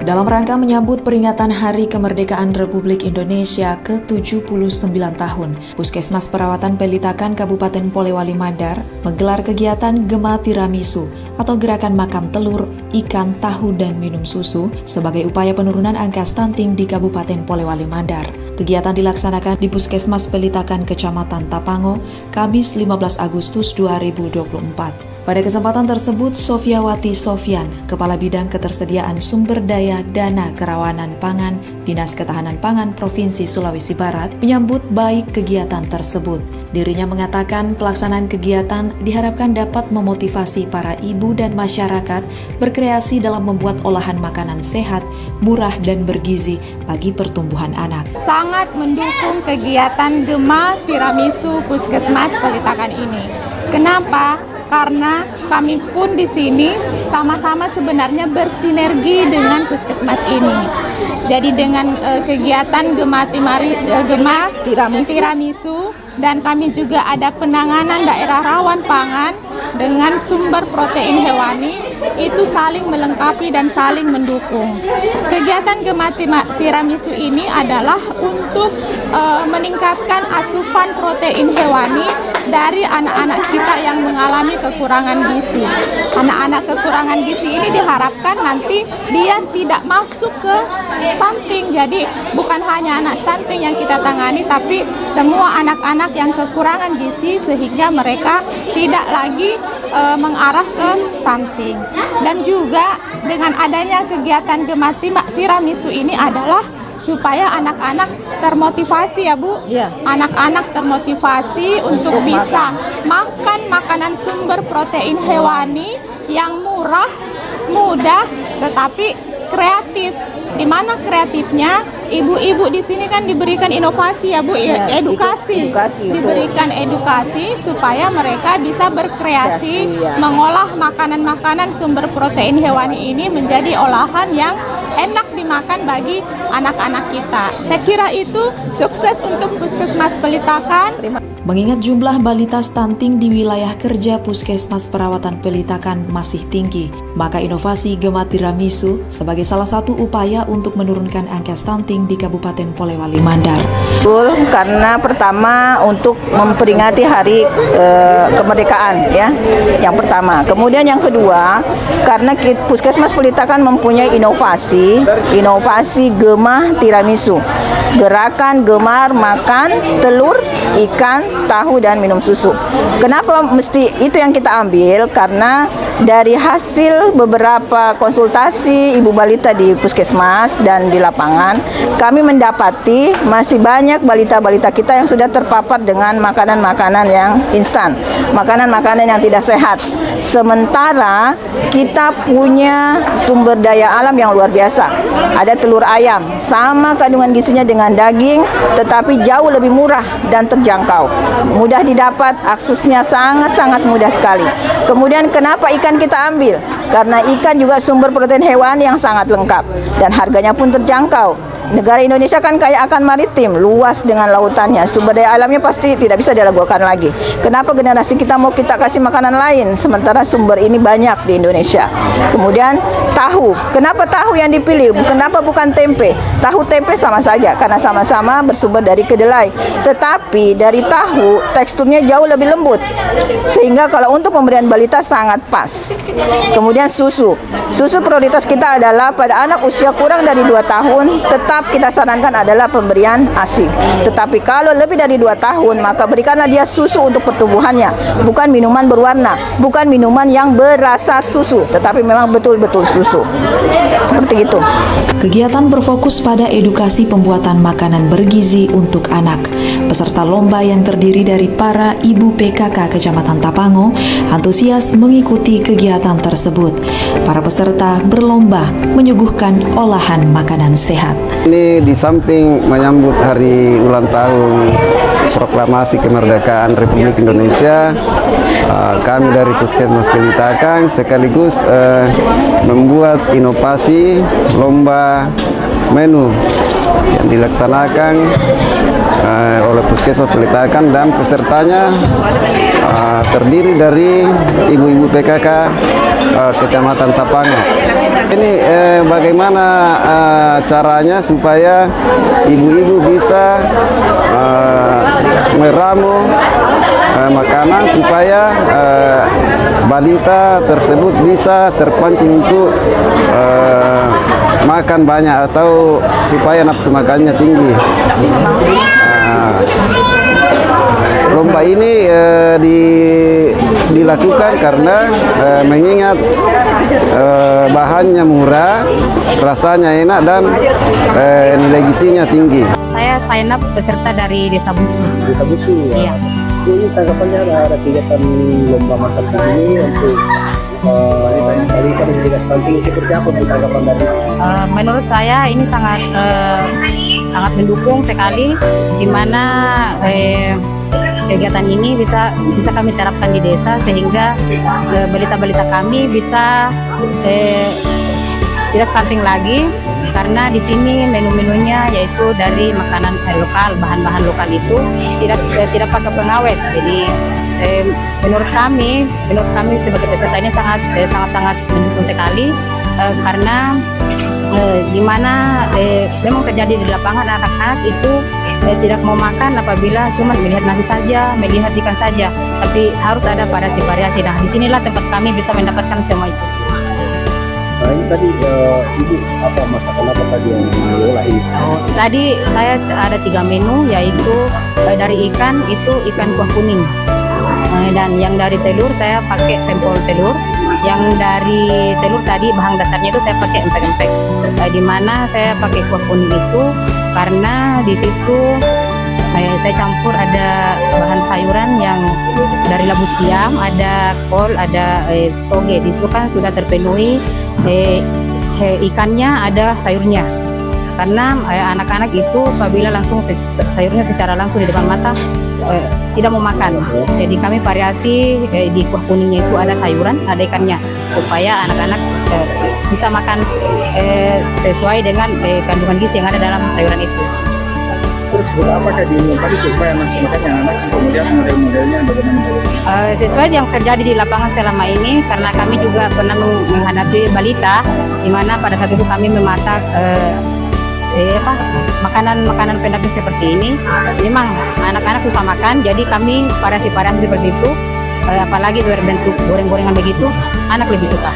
Dalam rangka menyambut peringatan Hari Kemerdekaan Republik Indonesia ke-79 tahun, Puskesmas Perawatan Pelitakan Kabupaten Polewali Mandar menggelar kegiatan Gema Tiramisu atau gerakan makan telur, ikan, tahu, dan minum susu sebagai upaya penurunan angka stunting di Kabupaten Polewali Mandar. Kegiatan dilaksanakan di Puskesmas Pelitakan Kecamatan Tapango, Kamis 15 Agustus 2024. Pada kesempatan tersebut, Sofiawati Sofyan, Kepala Bidang Ketersediaan Sumber Daya Dana Kerawanan Pangan, Dinas Ketahanan Pangan Provinsi Sulawesi Barat, menyambut baik kegiatan tersebut. Dirinya mengatakan pelaksanaan kegiatan diharapkan dapat memotivasi para ibu dan masyarakat berkreasi dalam membuat olahan makanan sehat, murah, dan bergizi bagi pertumbuhan anak. Sangat mendukung kegiatan Gema Tiramisu Puskesmas Pelitakan ini. Kenapa? Karena kami pun di sini sama-sama sebenarnya bersinergi dengan puskesmas ini. Jadi dengan kegiatan Gema Tiramisu dan kami juga ada penanganan daerah rawan pangan dengan sumber protein hewani, itu saling melengkapi dan saling mendukung. Kegiatan Gema Tiramisu ini adalah untuk meningkatkan asupan protein hewani dari anak-anak kita yang mengalami kekurangan gizi. Anak-anak kekurangan gizi ini diharapkan nanti dia tidak masuk ke stunting. Jadi bukan hanya anak stunting yang kita tangani, tapi semua anak-anak yang kekurangan gizi sehingga mereka tidak lagi mengarah ke stunting. Dan juga dengan adanya kegiatan Gema Tiramisu ini adalah supaya anak-anak termotivasi ya Bu, anak-anak termotivasi untuk bisa makan makanan sumber protein hewani yang murah, mudah, tetapi kreatif. Di mana kreatifnya? Ibu-ibu di sini kan diberikan inovasi ya Bu, edukasi diberikan edukasi supaya mereka bisa berkreasi mengolah makanan-makanan sumber protein hewani ini menjadi olahan yang enak dimakan bagi anak-anak kita. Saya kira itu sukses untuk Puskesmas Pelitakan. Mengingat jumlah balita stunting di wilayah kerja Puskesmas Perawatan Pelitakan masih tinggi, maka inovasi Gema Tiramisu sebagai salah satu upaya untuk menurunkan angka stunting di Kabupaten Polewali Mandar. Karena pertama untuk memperingati Hari Kemerdekaan ya, yang pertama. Kemudian yang kedua, karena Puskesmas Pelitakan mempunyai inovasi Gema Tiramisu. Gerakan gemar makan telur, ikan, tahu, dan minum susu. Kenapa mesti itu yang kita ambil? Karena dari hasil beberapa konsultasi ibu balita di puskesmas dan di lapangan, kami mendapati masih banyak balita-balita kita yang sudah terpapar dengan makanan-makanan yang instan, makanan-makanan yang tidak sehat. Sementara kita punya sumber daya alam yang luar biasa. Ada telur ayam, sama kandungan gizinya dengan daging, tetapi jauh lebih murah dan terjangkau. Mudah didapat, aksesnya sangat-sangat mudah sekali. Kemudian kenapa ikan kita ambil? Karena ikan juga sumber protein hewani yang sangat lengkap dan harganya pun terjangkau. Negara Indonesia kan kaya akan maritim, luas dengan lautannya, sumber daya alamnya pasti tidak bisa diragukan lagi. Kenapa generasi kita mau kita kasih makanan lain, sementara sumber ini banyak di Indonesia. Kemudian tahu, kenapa tahu yang dipilih? Kenapa bukan tempe? Tahu tempe sama saja, karena sama-sama bersumber dari kedelai. Tetapi dari tahu, teksturnya jauh lebih lembut, sehingga kalau untuk pemberian balita sangat pas. Kemudian susu prioritas kita adalah pada anak usia kurang dari 2 tahun, tetap kita sarankan adalah pemberian ASI. Tetapi kalau lebih dari 2 tahun, maka berikanlah dia susu untuk pertumbuhannya. Bukan minuman berwarna, bukan minuman yang berasa susu, tetapi memang betul-betul susu. Seperti itu. Kegiatan berfokus pada edukasi pembuatan makanan bergizi untuk anak. Peserta lomba yang terdiri dari para ibu PKK Kecamatan Tapango antusias mengikuti kegiatan tersebut. Para peserta berlomba menyuguhkan olahan makanan sehat. Ini di samping menyambut hari ulang tahun Proklamasi Kemerdekaan Republik Indonesia, kami dari Puskesmas Pelitakan sekaligus membuat inovasi lomba menu yang dilaksanakan oleh Puskesmas Pelitakan, dan pesertanya terdiri dari ibu-ibu PKK Kecamatan Tapangan. Ini bagaimana caranya supaya ibu-ibu bisa meramu makanan supaya balita tersebut bisa terpancing untuk makan banyak atau supaya nafsu makannya tinggi. Lomba ini dilakukan karena mengingat bahannya murah, rasanya enak dan nilai gizinya tinggi. Saya sign up peserta dari Desa Busu. Desa Busu. Iya. Ini tanggapannya ada kegiatan lomba masak ini untuk balita mencegah stunting, seperti apa tanggapan dari? Menurut saya ini sangat mendukung sekali, di mana kegiatan ini bisa kami terapkan di desa sehingga balita-balita kami bisa tidak stunting lagi, karena di sini menu-menunya yaitu dari makanan lokal, bahan-bahan lokal itu tidak pakai pengawet. Jadi menurut kami sebagai peserta ini sangat mendukung sekali, karena di mana memang terjadi di lapangan anak-anak itu tidak mau makan apabila cuma melihat nasi saja, melihat ikan saja, tapi harus ada variasi. Nah, disinilah tempat kami bisa mendapatkan semua itu. Nah, ini tadi ibu apa masakan apa tadi yang diolah ini? Tadi saya ada 3 menu, yaitu dari ikan itu ikan kuah kuning, dan yang dari telur saya pakai sampel telur. Yang dari telur tadi bahan dasarnya itu saya pakai empek-empek. Di mana saya pakai kuah kuning itu karena di situ saya campur ada bahan sayuran yang dari labu siam, ada kol, ada toge. Di situ kan sudah terpenuhi ikannya, ada sayurnya. Karena anak-anak itu apabila langsung sayurnya secara langsung di depan mata tidak mau makan. Jadi kami variasi di kuah kuningnya itu ada sayuran, ada ikannya, supaya anak-anak bisa makan sesuai dengan kandungan gizi yang ada dalam sayuran itu. Terus apakah diumumkan itu supaya nafsu makannya anak, kemudian model-modelnya bagaimana? Sesuai yang terjadi di lapangan selama ini, karena kami juga pernah menghadapi balita, di mana pada saat itu kami memasak makanan pendamping seperti ini. Memang anak-anak susah makan, jadi kami variasi seperti itu, apalagi berbentuk goreng-gorengan begitu, anak lebih suka.